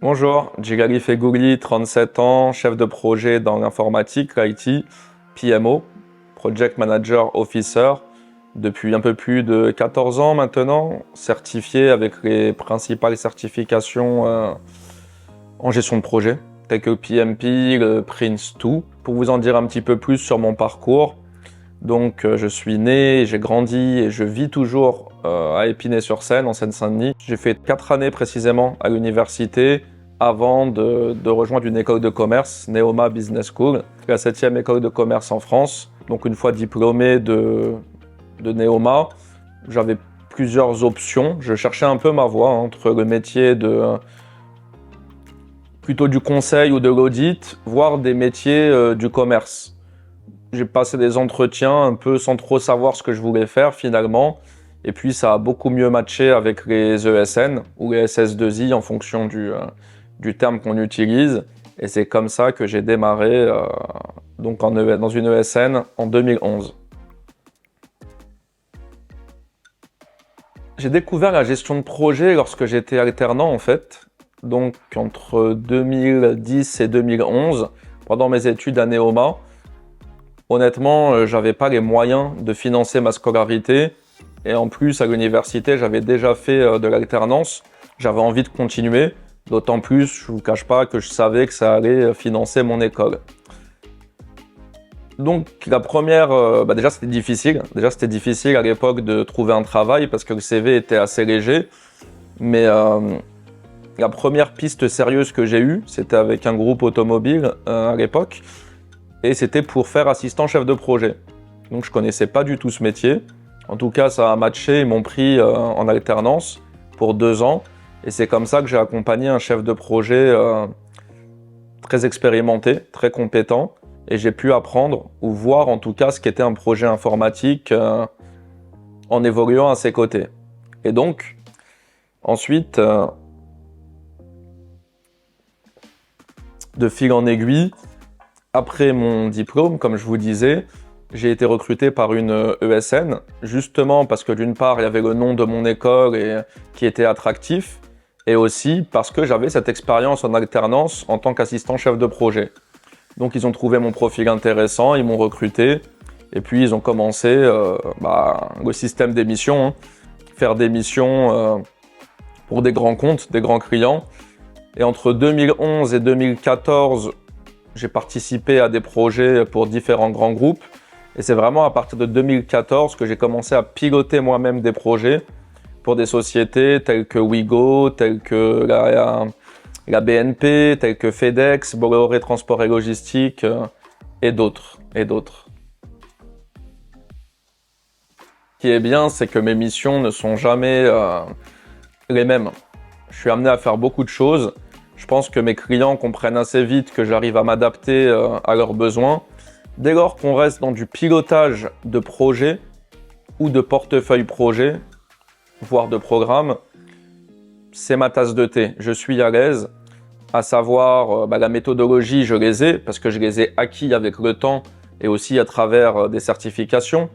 Bonjour, Djigali Fegouli, 37 ans, chef de projet dans l'informatique, l'IT, PMO, Project Manager Officer, depuis un peu plus de 14 ans maintenant, certifié avec les principales certifications en gestion de projet, telles que le PMP, le Prince2. Pour vous en dire un petit peu plus sur mon parcours, donc je suis né, j'ai grandi et je vis toujours à Épinay-sur-Seine, en Seine-Saint-Denis. J'ai fait 4 années précisément à l'université avant de rejoindre une école de commerce, Neoma Business School, la 7e école de commerce en France. Donc une fois diplômé de Neoma, j'avais plusieurs options. Je cherchais un peu ma voie entre le métier plutôt du conseil ou de l'audit, voire des métiers du commerce. J'ai passé des entretiens un peu sans trop savoir ce que je voulais faire finalement. Et puis ça a beaucoup mieux matché avec les ESN ou les SS2I en fonction du terme qu'on utilise. Et c'est comme ça que j'ai démarré dans une ESN en 2011. J'ai découvert la gestion de projet lorsque j'étais alternant en fait. Donc entre 2010 et 2011, pendant mes études à Neoma. Honnêtement, j'avais pas les moyens de financer ma scolarité et en plus à l'université, j'avais déjà fait de l'alternance. J'avais envie de continuer, d'autant plus, je vous cache pas que je savais que ça allait financer mon école. Donc la première, déjà c'était difficile. Déjà c'était difficile à l'époque de trouver un travail parce que le CV était assez léger. Mais la première piste sérieuse que j'ai eue, c'était avec un groupe automobile à l'époque. Et c'était pour faire assistant chef de projet. Donc je connaissais pas du tout ce métier. En tout cas, ça a matché, ils m'ont pris en alternance pour 2 ans. Et c'est comme ça que j'ai accompagné un chef de projet très expérimenté, très compétent. Et j'ai pu apprendre ou voir en tout cas ce qu'était un projet informatique en évoluant à ses côtés. Et donc, ensuite, de fil en aiguille, après mon diplôme, comme je vous disais, j'ai été recruté par une ESN, justement parce que d'une part, il y avait le nom de mon école qui était attractif, et aussi parce que j'avais cette expérience en alternance en tant qu'assistant chef de projet. Donc ils ont trouvé mon profil intéressant, ils m'ont recruté, et puis ils ont commencé le système d'émission, faire des missions pour des grands comptes, des grands clients. Et entre 2011 et 2014, j'ai participé à des projets pour différents grands groupes et c'est vraiment à partir de 2014 que j'ai commencé à piloter moi-même des projets pour des sociétés telles que Wigo, telles que la BNP, telles que FedEx, Bolloré Transport et Logistique et d'autres. Ce qui est bien, c'est que mes missions ne sont jamais les mêmes. Je suis amené à faire beaucoup de choses. Je pense que mes clients comprennent assez vite que j'arrive à m'adapter à leurs besoins. Dès lors qu'on reste dans du pilotage de projet ou de portefeuille projet, voire de programme, c'est ma tasse de thé. Je suis à l'aise, à savoir la méthodologie, je les ai parce que je les ai acquis avec le temps et aussi à travers des certifications.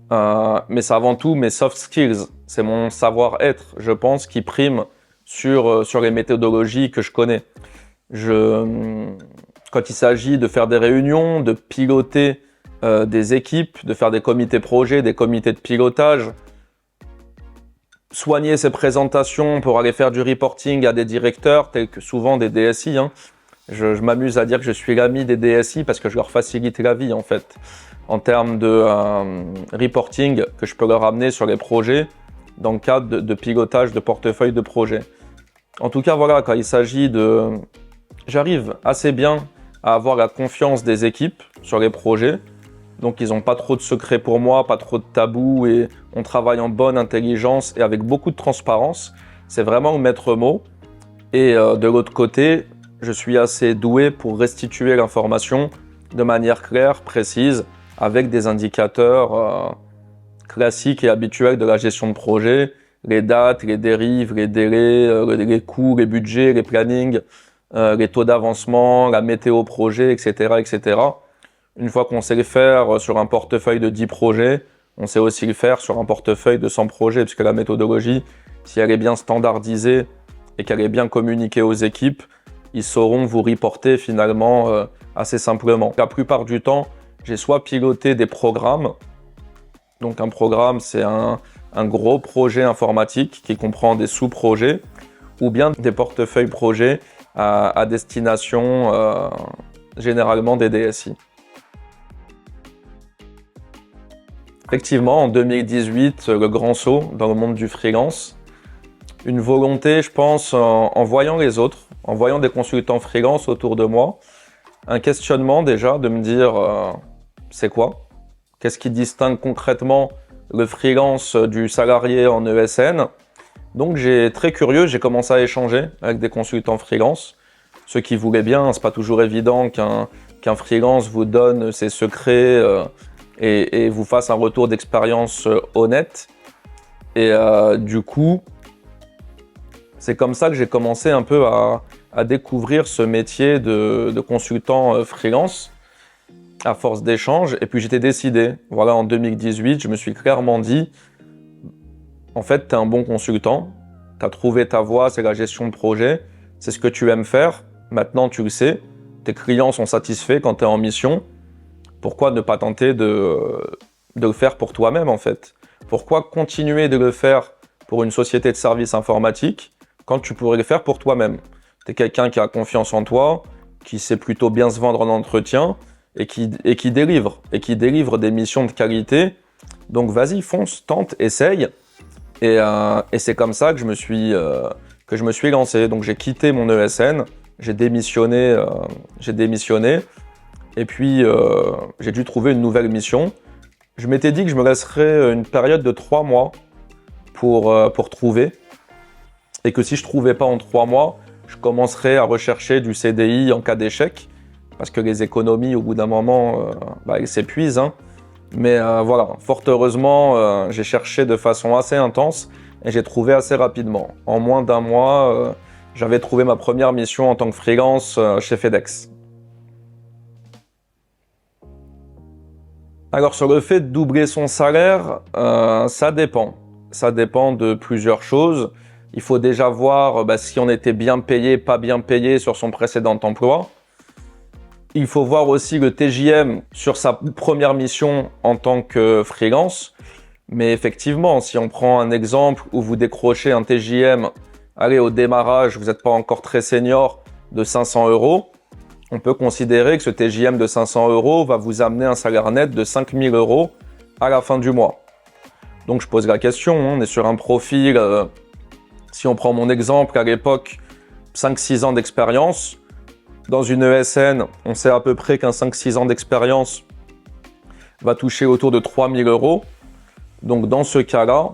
Mais c'est avant tout mes soft skills, c'est mon savoir-être, je pense, qui prime sur les méthodologies que je connais. Quand il s'agit de faire des réunions, de piloter des équipes, de faire des comités projets, des comités de pilotage, soigner ses présentations pour aller faire du reporting à des directeurs, tels que souvent des DSI. Je m'amuse à dire que je suis l'ami des DSI parce que je leur facilite la vie en fait, en termes de reporting que je peux leur amener sur les projets dans le cadre de pilotage de portefeuille de projet. En tout cas, voilà, quand il s'agit j'arrive assez bien à avoir la confiance des équipes sur les projets. Donc, ils n'ont pas trop de secrets pour moi, pas trop de tabous et on travaille en bonne intelligence et avec beaucoup de transparence. C'est vraiment le maître mot. Et de l'autre côté, je suis assez doué pour restituer l'information de manière claire, précise, avec des indicateurs classiques et habituels de la gestion de projet, les dates, les dérives, les délais, les coûts, les budgets, les plannings, les taux d'avancement, la météo projet, etc., etc. Une fois qu'on sait le faire sur un portefeuille de 10 projets, on sait aussi le faire sur un portefeuille de 100 projets, puisque la méthodologie, si elle est bien standardisée et qu'elle est bien communiquée aux équipes, ils sauront vous reporter finalement assez simplement. La plupart du temps, j'ai soit piloté des programmes. Donc un programme, c'est un gros projet informatique qui comprend des sous-projets ou bien des portefeuilles projets à destination généralement des DSI. Effectivement, en 2018, le grand saut dans le monde du freelance, une volonté, je pense, en voyant les autres, en voyant des consultants freelance autour de moi, un questionnement déjà de me dire c'est quoi? Qu'est-ce qui distingue concrètement le freelance du salarié en ESN? Donc très curieux, j'ai commencé à échanger avec des consultants freelance, ceux qui voulaient bien. C'est pas toujours évident qu'un freelance vous donne ses secrets et vous fasse un retour d'expérience honnête. Et du coup, c'est comme ça que j'ai commencé un peu à découvrir ce métier de consultant freelance à force d'échanges. Et puis j'étais décidé, voilà, en 2018, je me suis clairement dit, en fait, tu es un bon consultant, tu as trouvé ta voie, c'est la gestion de projet, c'est ce que tu aimes faire, maintenant tu le sais, tes clients sont satisfaits quand tu es en mission, pourquoi ne pas tenter de le faire pour toi-même en fait? Pourquoi continuer de le faire pour une société de services informatiques quand tu pourrais le faire pour toi-même? Tu es quelqu'un qui a confiance en toi, qui sait plutôt bien se vendre en entretien et qui délivre des missions de qualité. Donc vas-y, fonce, tente, essaye. Et c'est comme ça que je me suis lancé. Donc j'ai quitté mon ESN, j'ai démissionné. Et puis j'ai dû trouver une nouvelle mission. Je m'étais dit que je me laisserais une période de 3 mois pour trouver. Et que si je ne trouvais pas en 3 mois, je commencerais à rechercher du CDI en cas d'échec. Parce que les économies, au bout d'un moment, elles s'épuisent. Hein. Mais voilà, fort heureusement, j'ai cherché de façon assez intense et j'ai trouvé assez rapidement. En moins d'un mois, j'avais trouvé ma première mission en tant que freelance chez FedEx. Alors sur le fait de doubler son salaire, ça dépend. Ça dépend de plusieurs choses. Il faut déjà voir si on était bien payé, pas bien payé sur son précédent emploi. Il faut voir aussi le TJM sur sa première mission en tant que freelance. Mais effectivement, si on prend un exemple où vous décrochez un TJM, allez, au démarrage, vous n'êtes pas encore très senior, de 500 €, on peut considérer que ce TJM de 500 € va vous amener un salaire net de 5 000 € à la fin du mois. Donc je pose la question, on est sur un profil, si on prend mon exemple, à l'époque, 5-6 ans d'expérience. Dans une ESN, on sait à peu près qu'un 5-6 ans d'expérience va toucher autour de 3 000 €. Donc dans ce cas-là,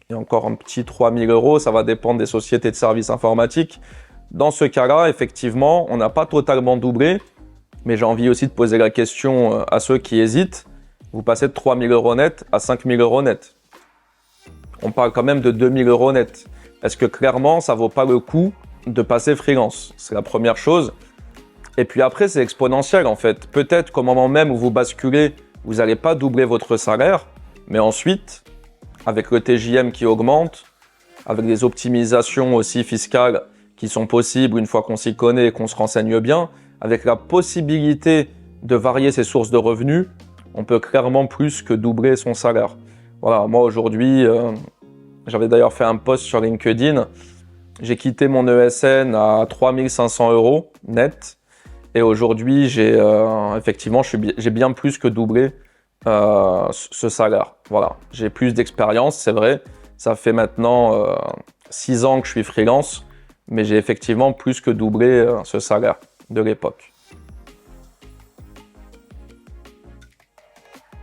et encore un petit 3 000 €, ça va dépendre des sociétés de services informatiques. Dans ce cas-là, effectivement, on n'a pas totalement doublé, mais j'ai envie aussi de poser la question à ceux qui hésitent. Vous passez de 3 000 € net à 5 000 € net. On parle quand même de 2 000 € net. Est-ce que clairement, ça vaut pas le coup de passer freelance? C'est la première chose. Et puis après, c'est exponentiel en fait. Peut-être qu'au moment même où vous basculez, vous n'allez pas doubler votre salaire, mais ensuite, avec le TJM qui augmente, avec des optimisations aussi fiscales qui sont possibles une fois qu'on s'y connaît et qu'on se renseigne bien, avec la possibilité de varier ses sources de revenus, on peut clairement plus que doubler son salaire. Voilà, moi aujourd'hui, j'avais d'ailleurs fait un post sur LinkedIn, j'ai quitté mon ESN à 3 500 € net. Et aujourd'hui, effectivement, j'ai bien plus que doublé ce salaire. Voilà, j'ai plus d'expérience, c'est vrai. Ça fait maintenant 6 ans que je suis freelance, mais j'ai effectivement plus que doublé ce salaire de l'époque.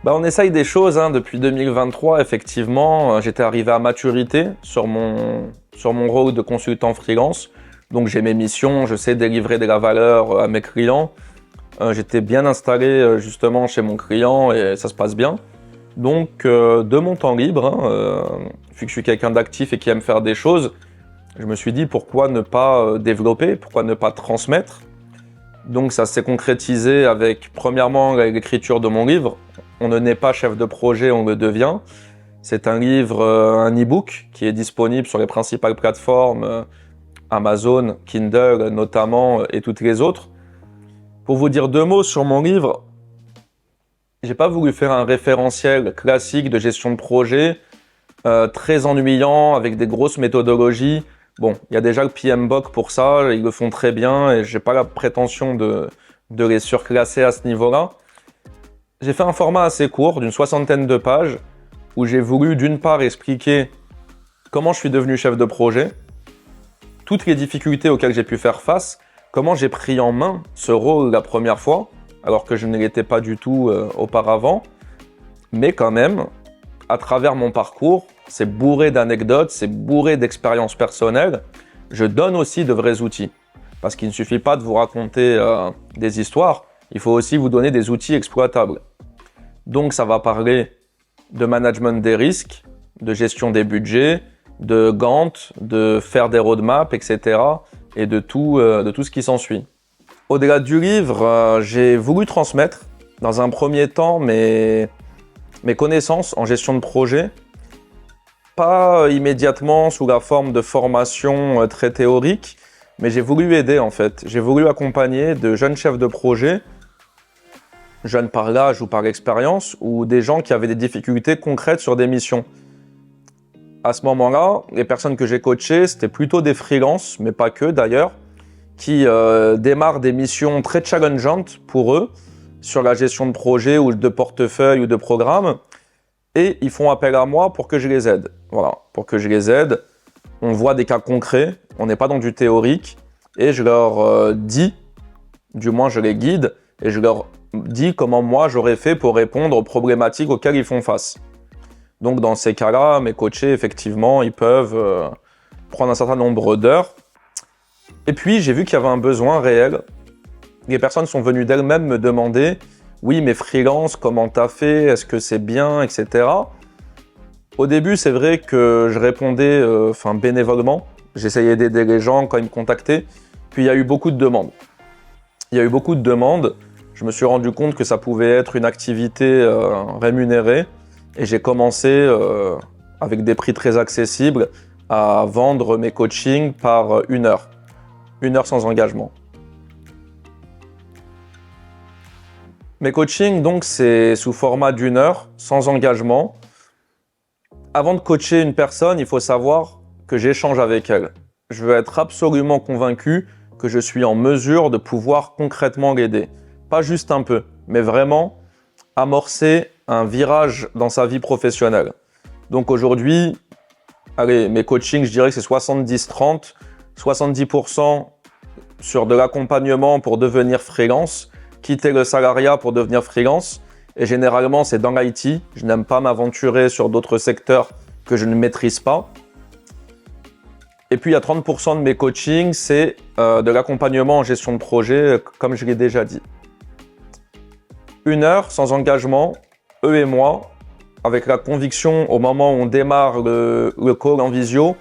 On essaye des choses depuis 2023. Effectivement, j'étais arrivé à maturité sur mon rôle de consultant freelance. Donc j'ai mes missions, je sais délivrer de la valeur à mes clients. J'étais bien installé justement chez mon client et ça se passe bien. Donc de mon temps libre, vu que je suis quelqu'un d'actif et qui aime faire des choses, je me suis dit pourquoi ne pas développer, pourquoi ne pas transmettre. Donc ça s'est concrétisé avec premièrement l'écriture de mon livre. On ne naît pas chef de projet, on le devient. C'est un livre, un e-book qui est disponible sur les principales plateformes Amazon, Kindle notamment et toutes les autres. Pour vous dire 2 mots sur mon livre, j'ai pas voulu faire un référentiel classique de gestion de projet, très ennuyant, avec des grosses méthodologies. Bon, il y a déjà le PMBOK pour ça, ils le font très bien et j'ai pas la prétention de les surclasser à ce niveau-là. J'ai fait un format assez court, d'une 60aine de pages, où j'ai voulu d'une part expliquer comment je suis devenu chef de projet, toutes les difficultés auxquelles j'ai pu faire face, comment j'ai pris en main ce rôle la première fois, alors que je ne l'étais pas du tout auparavant, mais quand même, à travers mon parcours, c'est bourré d'anecdotes, c'est bourré d'expériences personnelles, je donne aussi de vrais outils. Parce qu'il ne suffit pas de vous raconter des histoires, il faut aussi vous donner des outils exploitables. Donc ça va parler de management des risques, de gestion des budgets, de Gantt, de faire des roadmaps, etc. et de tout ce qui s'ensuit. Au-delà du livre, j'ai voulu transmettre dans un premier temps mes connaissances en gestion de projet, pas immédiatement sous la forme de formation très théorique, mais j'ai voulu aider en fait. J'ai voulu accompagner de jeunes chefs de projet, jeunes par l'âge ou par l'expérience, ou des gens qui avaient des difficultés concrètes sur des missions. À ce moment-là, les personnes que j'ai coachées, c'était plutôt des freelances, mais pas que d'ailleurs, qui démarrent des missions très challengeantes pour eux, sur la gestion de projet ou de portefeuille ou de programme, et ils font appel à moi pour que je les aide. Voilà, pour que je les aide. On voit des cas concrets, on n'est pas dans du théorique, et je leur dis, du moins je les guide, et je leur dis comment moi j'aurais fait pour répondre aux problématiques auxquelles ils font face. Donc dans ces cas-là, mes coachés, effectivement, ils peuvent prendre un certain nombre d'heures. Et puis j'ai vu qu'il y avait un besoin réel. Les personnes sont venues d'elles-mêmes me demander « Oui, mais freelance, comment t'as fait? Est-ce que c'est bien? » etc. Au début, c'est vrai que je répondais bénévolement. J'essayais d'aider les gens quand ils me contactaient. Puis il y a eu beaucoup de demandes. Je me suis rendu compte que ça pouvait être une activité rémunérée. Et j'ai commencé, avec des prix très accessibles, à vendre mes coachings par 1 heure. 1 heure sans engagement. Mes coachings, donc, c'est sous format d'1 heure, sans engagement. Avant de coacher une personne, il faut savoir que j'échange avec elle. Je veux être absolument convaincu que je suis en mesure de pouvoir concrètement l'aider. Pas juste un peu, mais vraiment amorcer un virage dans sa vie professionnelle. Donc aujourd'hui, mes coachings, je dirais que c'est 70-30, 70% sur de l'accompagnement pour devenir freelance, quitter le salariat pour devenir freelance. Et généralement, c'est dans l'IT. Je n'aime pas m'aventurer sur d'autres secteurs que je ne maîtrise pas. Et puis, il y a 30% de mes coachings, c'est de l'accompagnement en gestion de projet, comme je l'ai déjà dit. 1 heure sans engagement, eux et moi, avec la conviction au moment où on démarre le call en visio,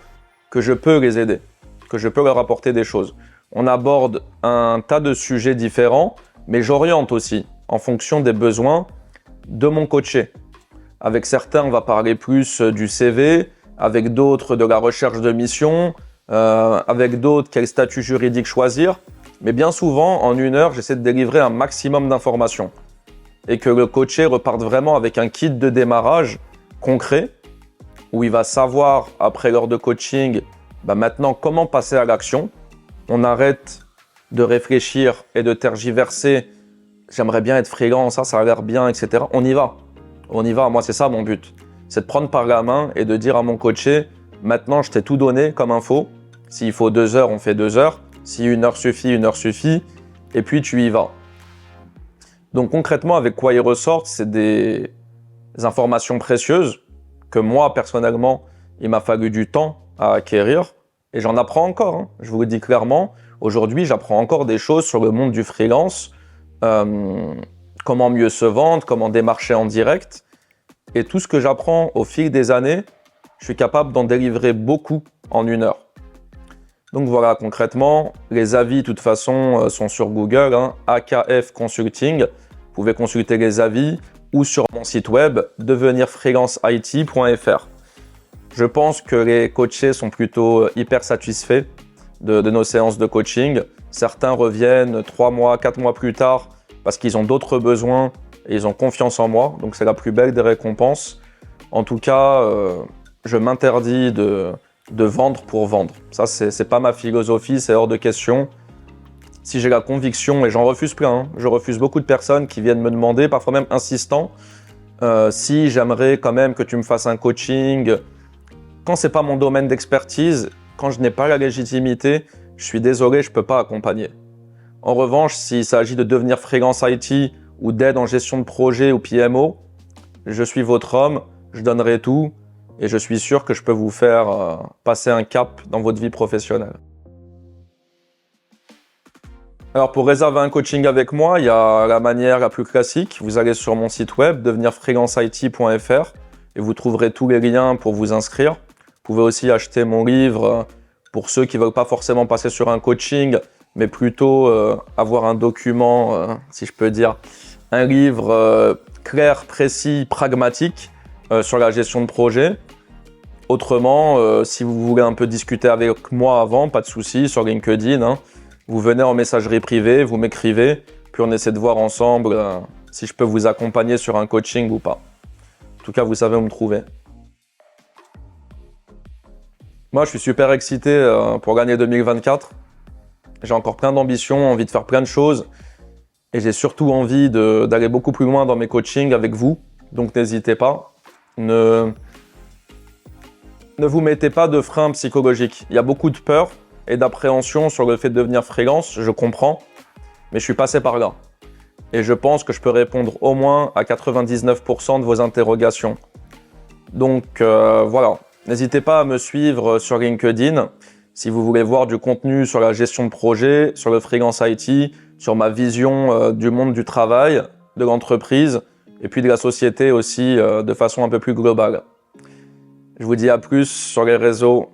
que je peux les aider, que je peux leur apporter des choses. On aborde un tas de sujets différents, mais j'oriente aussi en fonction des besoins de mon coaché. Avec certains, on va parler plus du CV, avec d'autres de la recherche de mission, avec d'autres quel statut juridique choisir. Mais bien souvent, en 1 heure, j'essaie de délivrer un maximum d'informations et que le coaché reparte vraiment avec un kit de démarrage concret où il va savoir, après l'heure de coaching, maintenant comment passer à l'action. On arrête de réfléchir et de tergiverser. J'aimerais bien être freelance, ça a l'air bien, etc. On y va. Moi, c'est ça mon but. C'est de prendre par la main et de dire à mon coaché, maintenant, je t'ai tout donné comme info. S'il faut 2 heures, on fait 2 heures. Si 1 heure suffit, 1 heure suffit. Et puis, tu y vas. Donc, concrètement, avec quoi ils ressortent, c'est des informations précieuses que moi, personnellement, il m'a fallu du temps à acquérir. Et j'en apprends encore. Je vous le dis clairement. Aujourd'hui, j'apprends encore des choses sur le monde du freelance. Comment mieux se vendre, comment démarcher en direct. Et tout ce que j'apprends au fil des années, je suis capable d'en délivrer beaucoup en 1 heure. Donc voilà, concrètement, les avis de toute façon sont sur Google, AKF Consulting. Vous pouvez consulter les avis ou sur mon site web devenirfreelanceit.fr. Je pense que les coachés sont plutôt hyper satisfaits de nos séances de coaching. Certains reviennent 3 mois, 4 mois plus tard parce qu'ils ont d'autres besoins et ils ont confiance en moi. Donc c'est la plus belle des récompenses. En tout cas, je m'interdis de vendre pour vendre. Ça, c'est pas ma philosophie, c'est hors de question. Si j'ai la conviction, et j'en refuse plein, hein, je refuse beaucoup de personnes qui viennent me demander, parfois même insistant, si j'aimerais quand même que tu me fasses un coaching. Quand c'est pas mon domaine d'expertise, quand je n'ai pas la légitimité, je suis désolé, je peux pas accompagner. En revanche, s'il s'agit de devenir freelance IT ou d'aide en gestion de projet ou PMO, je suis votre homme, je donnerai tout et je suis sûr que je peux vous faire passer un cap dans votre vie professionnelle. Alors pour réserver un coaching avec moi, il y a la manière la plus classique. Vous allez sur mon site web devenirfreelanceit.fr et vous trouverez tous les liens pour vous inscrire. Vous pouvez aussi acheter mon livre pour ceux qui ne veulent pas forcément passer sur un coaching, mais plutôt avoir un document, si je peux dire, un livre clair, précis, pragmatique sur la gestion de projet. Autrement, si vous voulez un peu discuter avec moi avant, pas de souci, sur LinkedIn, hein. Vous venez en messagerie privée, vous m'écrivez, puis on essaie de voir ensemble si je peux vous accompagner sur un coaching ou pas. En tout cas, vous savez où me trouver. Moi, je suis super excité pour l'année 2024. J'ai encore plein d'ambitions, envie de faire plein de choses. Et j'ai surtout envie d'aller beaucoup plus loin dans mes coachings avec vous. Donc n'hésitez pas. Ne vous mettez pas de frein psychologique. Il y a beaucoup de peur et d'appréhension sur le fait de devenir freelance, je comprends, mais je suis passé par là. Et je pense que je peux répondre au moins à 99% de vos interrogations. Donc voilà, n'hésitez pas à me suivre sur LinkedIn si vous voulez voir du contenu sur la gestion de projet, sur le freelance IT, sur ma vision du monde du travail, de l'entreprise et puis de la société aussi de façon un peu plus globale. Je vous dis à plus sur les réseaux.